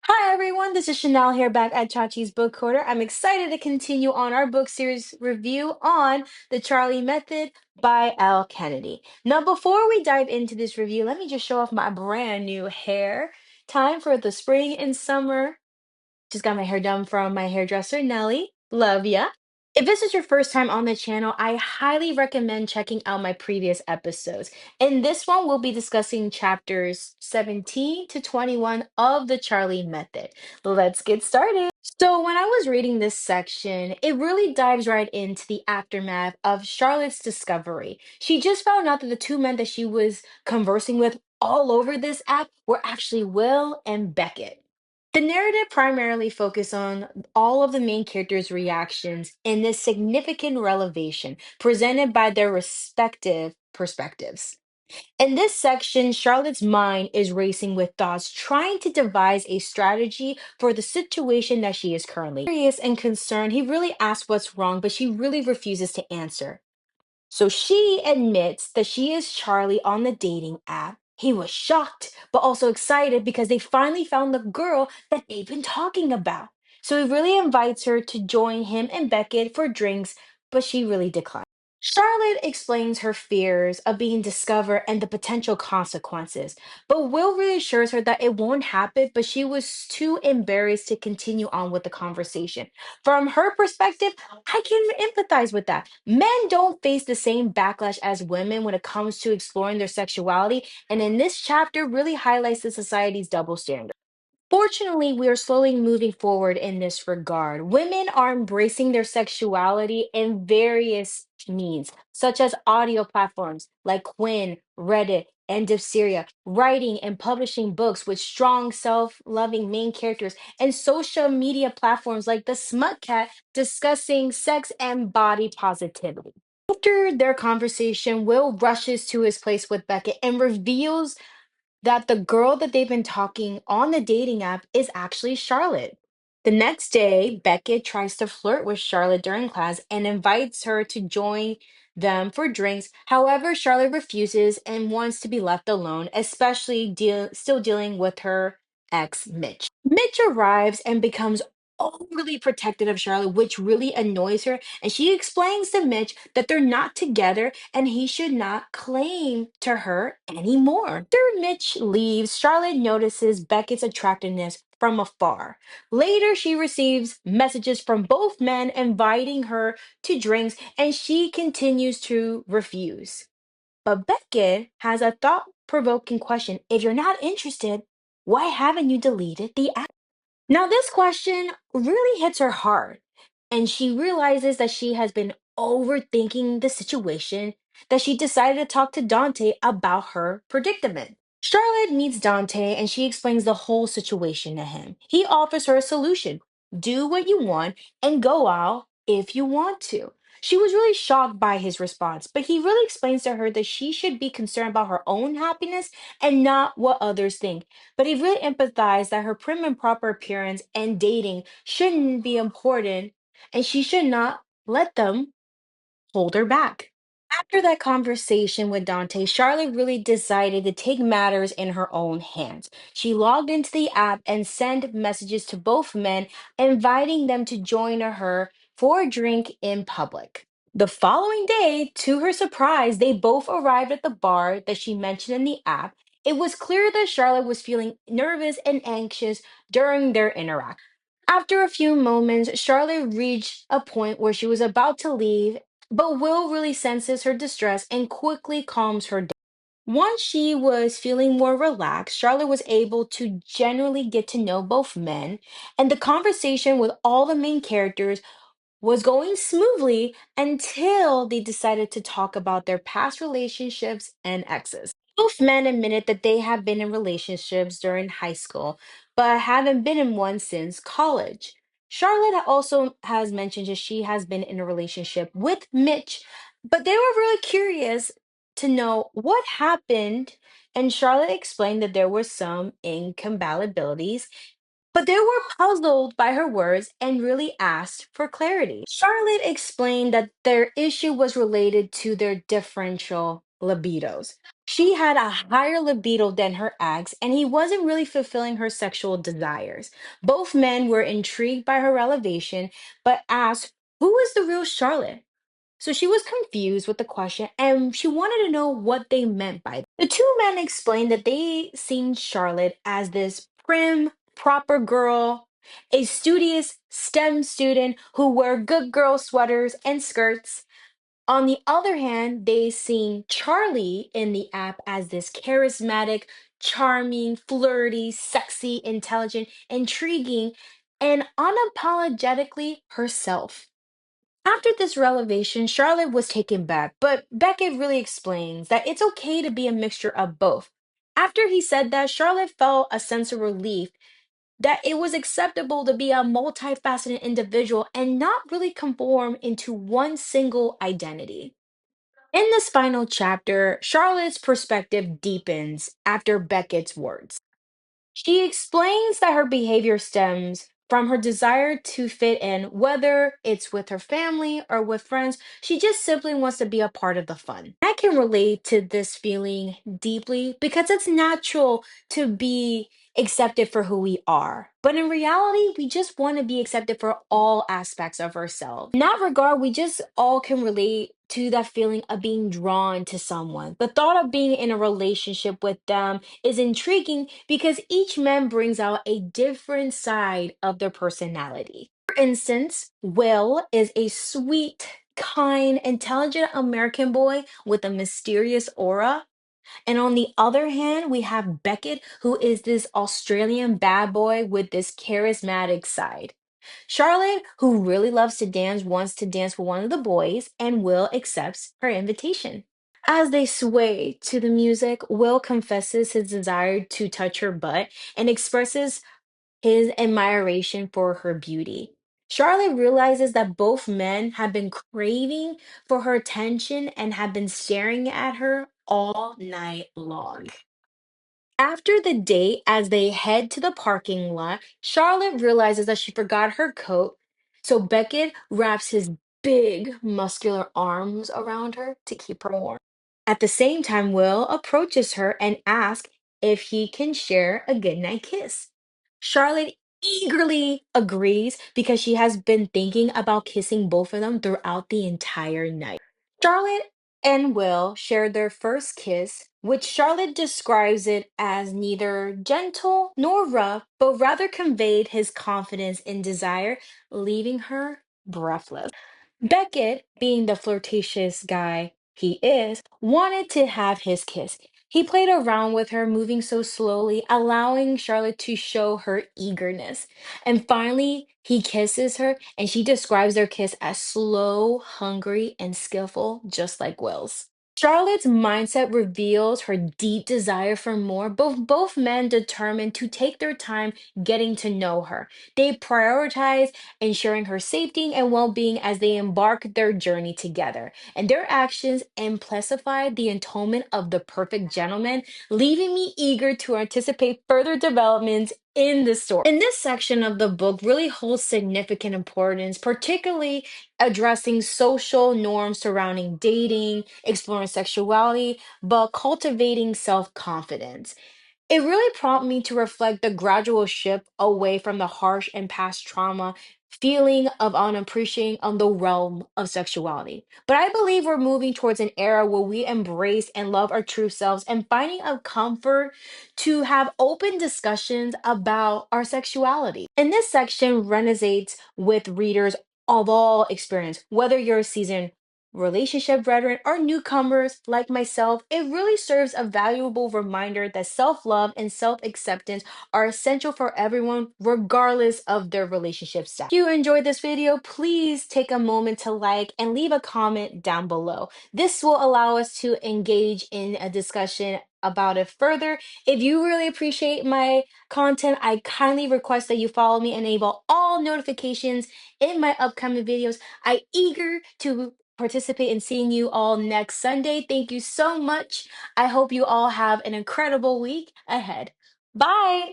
Hi everyone, this is Chanel here back at Chachi's BookCorner. I'm excited to continue on our book series review on The Charlie Method by Elle Kennedy. Now, before we dive into this review, let me just show off my brand new hair. Time for the spring and summer. Just got my hair done from my hairdresser, Nelly. Love ya. If this is your first time on the channel, I highly recommend checking out my previous episodes. In this one, we'll be discussing chapters 17 to 21 of the Charlie Method. Let's get started. So, when I was reading this section, it really dives right into the aftermath of Charlotte's discovery. She just found out that the two men that she was conversing with all over this app were actually Will and Beckett. The narrative primarily focused on all of the main characters' reactions in this significant revelation presented by their respective perspectives. In this section, Charlotte's mind is racing with thoughts, trying to devise a strategy for the situation that she is currently. Curious and concerned, he really asks what's wrong, but she really refuses to answer. So she admits that she is Charlie on the dating app. He was shocked, but also excited because they finally found the girl that they've been talking about. So he really invites her to join him and Beckett for drinks, but she really declines. Charlotte explains her fears of being discovered and the potential consequences, but Will reassures her that it won't happen, but she was too embarrassed to continue on with the conversation. From her perspective, I can empathize with that. Men don't face the same backlash as women when it comes to exploring their sexuality, and in this chapter really highlights the society's double standard. Fortunately, we are slowly moving forward in this regard. Women are embracing their sexuality in various means, such as audio platforms like Quinn, Reddit, and Syria, writing and publishing books with strong, self loving main characters, and social media platforms like the Smut Cat discussing sex and body positivity. After their conversation, Will rushes to his place with Beckett and reveals that the girl that they've been talking on the dating app is actually Charlotte. The next day, Beckett tries to flirt with Charlotte during class and invites her to join them for drinks. However, Charlotte refuses and wants to be left alone, especially still dealing with her ex, Mitch. Mitch arrives and becomes overly protective of Charlotte, which really annoys her. And she explains to Mitch that they're not together and he should not claim to her anymore. After Mitch leaves, Charlotte notices Beckett's attractiveness from afar. Later, she receives messages from both men inviting her to drinks, and she continues to refuse. But Beckett has a thought provoking question. If you're not interested, why haven't you deleted the app? Now, this question really hits her hard, and she realizes that she has been overthinking the situation, that she decided to talk to Dante about her predicament. Charlotte meets Dante and she explains the whole situation to him. He offers her a solution: do what you want and go out if you want to. She was really shocked by his response, but he really explains to her that she should be concerned about her own happiness and not what others think. But he really empathized that her prim and proper appearance and dating shouldn't be important and she should not let them hold her back. After that conversation with Dante, Charlotte really decided to take matters in her own hands. She logged into the app and sent messages to both men, inviting them to join her for a drink in public. The following day, to her surprise, they both arrived at the bar that she mentioned in the app. It was clear that Charlotte was feeling nervous and anxious during their interaction. After a few moments, Charlotte reached a point where she was about to leave, but Will really senses her distress and quickly calms her down. Once she was feeling more relaxed, Charlotte was able to generally get to know both men, and the conversation with all the main characters was going smoothly until they decided to talk about their past relationships and exes. Both men admitted that they have been in relationships during high school, but haven't been in one since college. Charlotte also has mentioned that she has been in a relationship with Mitch, but they were really curious to know what happened. And Charlotte explained that there were some incompatibilities, but they were puzzled by her words and really asked for clarity. Charlotte explained that their issue was related to their differential libidos. She had a higher libido than her ex, and he wasn't really fulfilling her sexual desires. Both men were intrigued by her elevation, but asked, who is the real Charlotte? So she was confused with the question and she wanted to know what they meant by it. The two men explained that they seen Charlotte as this prim, proper girl, a studious STEM student who wore good girl sweaters and skirts. On the other hand, they seen Charlie in the app as this charismatic, charming, flirty, sexy, intelligent, intriguing, and unapologetically herself. After this revelation, Charlotte was taken back, but Beckett really explains that it's okay to be a mixture of both. After he said that, Charlotte felt a sense of relief that it was acceptable to be a multifaceted individual and not really conform into one single identity. In this final chapter, Charlotte's perspective deepens after Beckett's words. She explains that her behavior stems from her desire to fit in, whether it's with her family or with friends. She just simply wants to be a part of the fun. I can relate to this feeling deeply because it's natural to be accepted for who we are. But in reality, we just want to be accepted for all aspects of ourselves. In that regard, we just all can relate to that feeling of being drawn to someone. The thought of being in a relationship with them is intriguing because each man brings out a different side of their personality. For instance, Will is a sweet, kind, intelligent American boy with a mysterious aura. And on the other hand, we have Beckett, who is this Australian bad boy with this charismatic side. Charlotte, who really loves to dance, wants to dance with one of the boys, and Will accepts her invitation. As they sway to the music, Will confesses his desire to touch her butt and expresses his admiration for her beauty. Charlotte realizes that both men have been craving for her attention and have been staring at her all night long. After the date, as they head to the parking lot, Charlotte realizes that she forgot her coat, so Beckett wraps his big, muscular arms around her to keep her warm. At the same time, Will approaches her and asks if he can share a goodnight kiss. Charlotte eagerly agrees because she has been thinking about kissing both of them throughout the entire night. Charlotte and Will shared their first kiss, which Charlotte describes it as neither gentle nor rough, but rather conveyed his confidence and desire, leaving her breathless. Beckett, being the flirtatious guy he is, wanted to have his kiss. He played around with her, moving so slowly, allowing Charlotte to show her eagerness. And finally, he kisses her, and she describes their kiss as slow, hungry, and skillful, just like Will's. Charlotte's mindset reveals her deep desire for more. Both men determined to take their time getting to know her. They prioritize ensuring her safety and well-being as they embark their journey together. And their actions amplify the atonement of the perfect gentleman, leaving me eager to anticipate further developments in the story. In this section of the book really holds significant importance, particularly addressing social norms surrounding dating, exploring sexuality, but cultivating self-confidence. It really prompted me to reflect the gradual shift away from the harsh and past trauma feeling of unappreciating on the realm of sexuality. But I believe we're moving towards an era where we embrace and love our true selves and finding a comfort to have open discussions about our sexuality. And this section resonates with readers of all experience, whether you're a seasoned relationship veteran or newcomers like myself, it really serves a valuable reminder that self love and self acceptance are essential for everyone, regardless of their relationship status. If you enjoyed this video, please take a moment to like and leave a comment down below. This will allow us to engage in a discussion about it further. If you really appreciate my content, I kindly request that you follow me and enable all notifications in my upcoming videos. I eager to participate in seeing you all next Sunday. Thank you so much. I hope you all have an incredible week ahead. Bye.